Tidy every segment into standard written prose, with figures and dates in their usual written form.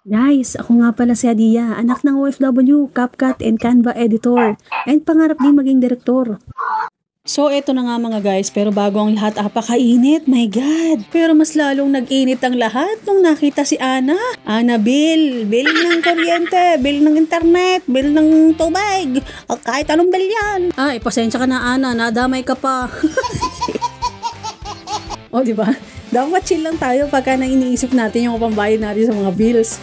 Guys, ako nga pala si Adia, anak ng OFW, CapCut and Canva editor, and pangarap din maging direktor. So, eto na nga mga guys, pero bago ang lahat, apakainit, my God! Pero mas lalong nag-init ang lahat nung nakita si Ana. Ana, bill ng kuryente, bill ng internet, bill ng tubig, o kahit anong bill yan. Ay, pasensya ka na Ana, nadamay ka pa. O, di ba? Dapat chill lang tayo pagka nang iniisip natin yung pambayad natin sa mga bills.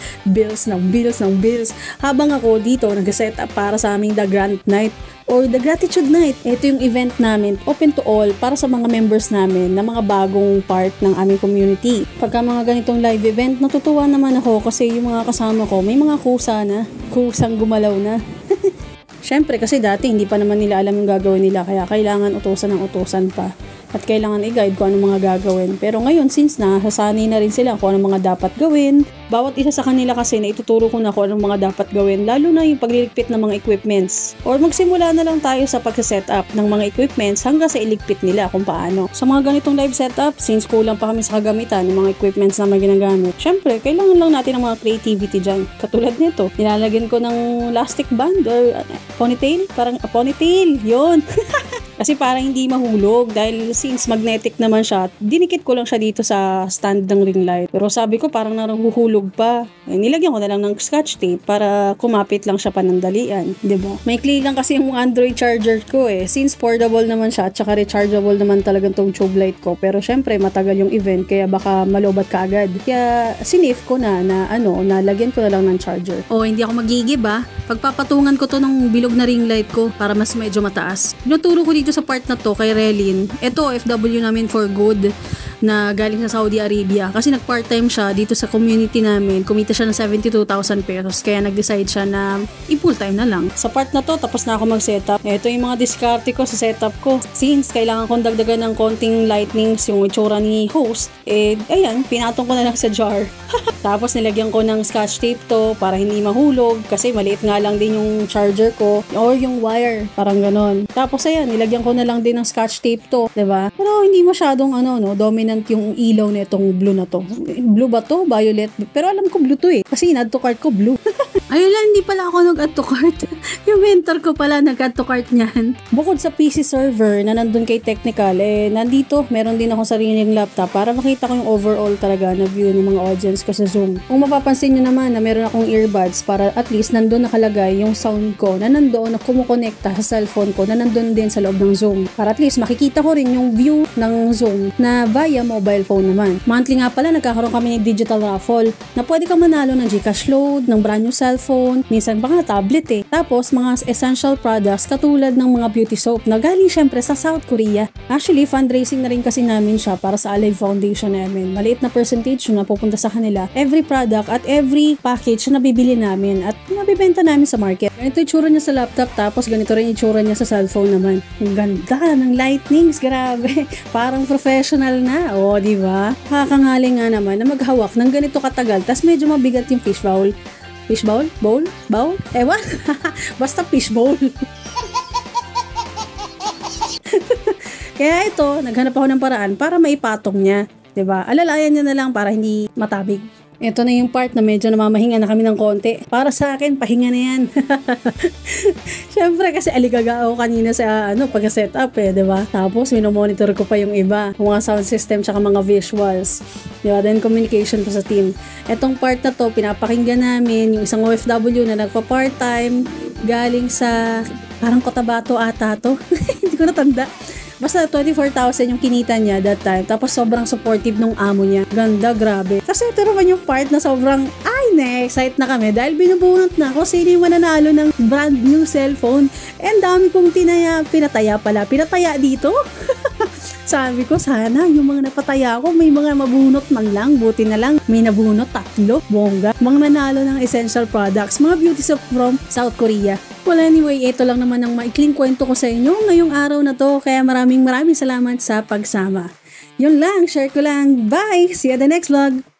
Habang ako dito nag-set up para sa aming The Grand Night or The Gratitude Night. Ito yung event namin, open to all, para sa mga members namin na mga bagong part ng aming community. Pagka mga ganitong live event, natutuwa naman ako kasi yung mga kasama ko, may mga kusang gumalaw na. Siyempre kasi dati hindi pa naman nila alam yung gagawin nila, kaya kailangan utusan ng utusan pa. At kailangan i-guide kung anong mga gagawin. Pero ngayon, since nasasanay na rin sila kung anong mga dapat gawin, bawat isa sa kanila kasi na ituturo ko na kung anong mga dapat gawin, lalo na yung pagliligpit ng mga equipments. Or magsimula na lang tayo sa pag-setup ng mga equipments hanggang sa iligpit nila kung paano. Sa mga ganitong live setup, since kulang pa kami sa kagamitan ng mga equipments na may ginagamit, syempre, kailangan lang natin ng mga creativity dyan. Katulad nito, nilalagyan ko ng elastic band or ponytail, parang ponytail, yun. Kasi parang hindi mahulog dahil since magnetic naman siya, dinikit ko lang siya dito sa stand ng ring light. Pero sabi ko parang nahuhulog pa. Eh, nilagyan ko na lang ng scotch tape para kumapit lang siya panandalian, 'di ba? Maikli lang kasi yung Android charger ko eh. Since portable naman siya at saka rechargeable naman talagang tong tube light ko. Pero syempre matagal yung event kaya baka malobat ka agad. Kaya sinif ko na lagyan ko na lang ng charger. Oh, hindi ako magigib ah. Pagpapatungan ko to ng bilog na ring light ko para mas medyo mataas. Tinuturo ko dito sa part na to kay Relin. Ito FW namin for good na galing sa Saudi Arabia kasi nag-part-time siya dito sa community namin. Kumita siya ng 72,000 pesos kaya nag-decide siya na i-full-time na lang. Sa part na to, tapos na ako mag-setup. Ito yung mga diskarte ko sa setup ko. Since kailangan kong dagdagan ng konting lightnings yung itsura ni host, ayan, pinatong ko na lang sa jar. Tapos nilagyan ko ng scotch tape to para hindi mahulog kasi maliit nga lang din yung charger ko or yung wire, parang ganon. Tapos ayan, nilagyan ko na lang din ng scotch tape to, 'di ba? Pero hindi masyadong dominant yung ilaw nitong blue na to. Blue ba to? Violet? Pero alam ko blue to eh. Kasi in-add to cart ko blue. Ayun lang, hindi pala ako nag-add to cart. Yung mentor ko pala nag-add to cart niyan. Bukod sa PC server na nandun kay Technical, nandito, meron din ako sariling laptop para makita ko yung overall talaga na view ng mga audience ko sa Zoom. Kung mapapansin nyo naman na meron akong earbuds para at least nandun nakalagay yung sound ko na nandoon na kumukonekta sa cellphone ko na nandun din sa loob ng Zoom. Para at least makikita ko rin yung view ng Zoom na via mobile phone naman. Monthly nga pala, nagkakaroon kami ng digital raffle na pwede kang manalo ng GCash load, ng brand new cellphone, minsan pa nga tablet eh. Tapos mga essential products katulad ng mga beauty soap na galing syempre sa South Korea. Actually, fundraising na rin kasi namin siya para sa Alive Foundation namin. Maliit na percentage na pupunta sa kanila. Every product at every package na nabibili namin at nabibenta namin sa market. Ganito yung itsura niya sa laptop tapos ganito rin yung itsura niya sa cellphone naman. Ang ganda ng lightnings, grabe. Parang professional na. O, di ba? Kakangaling nga naman na maghawak ng ganito katagal tas medyo mabigat yung fish bowl. Fish bowl? Bowl? Bowl? Ewan? Basta fish bowl. Kaya ito, naghanap ako ng paraan para maipatong niya. 'Di ba? Alalayan niya na lang para hindi matabig. Ito na yung part na medyo namamahinga na kami ng konti. Para sa akin, pahinga na yan. Siyempre kasi aligaga ako kanina sa pagka-setup diba? Tapos minomonitor ko pa yung iba. Mga sound system tsaka mga visuals. Diba? Then communication pa sa team. Etong part na to, pinapakinggan namin yung isang OFW na nagpa-part-time galing sa parang Cotabato ata to. Hindi ko natanda. Basta 24,000 yung kinita niya that time. Tapos sobrang supportive nung amo niya. Ganda, grabe. Tapos ito naman yung part na sobrang, na-excite na kami dahil binubunot na ako sino yung mananalo ng brand new cellphone. And dami kong pinataya dito. Sabi ko, sana yung mga napataya ko, may mga mabunot man lang. Buti na lang, may nabunot 3. Bongga. Mga manalo ng essential products. Mga beauty soap from South Korea. Well, anyway, ito lang naman ang maikling kwento ko sa inyo ngayong araw na to. Kaya maraming salamat sa pagsama. Yun lang, share ko lang. Bye! See you at the next vlog!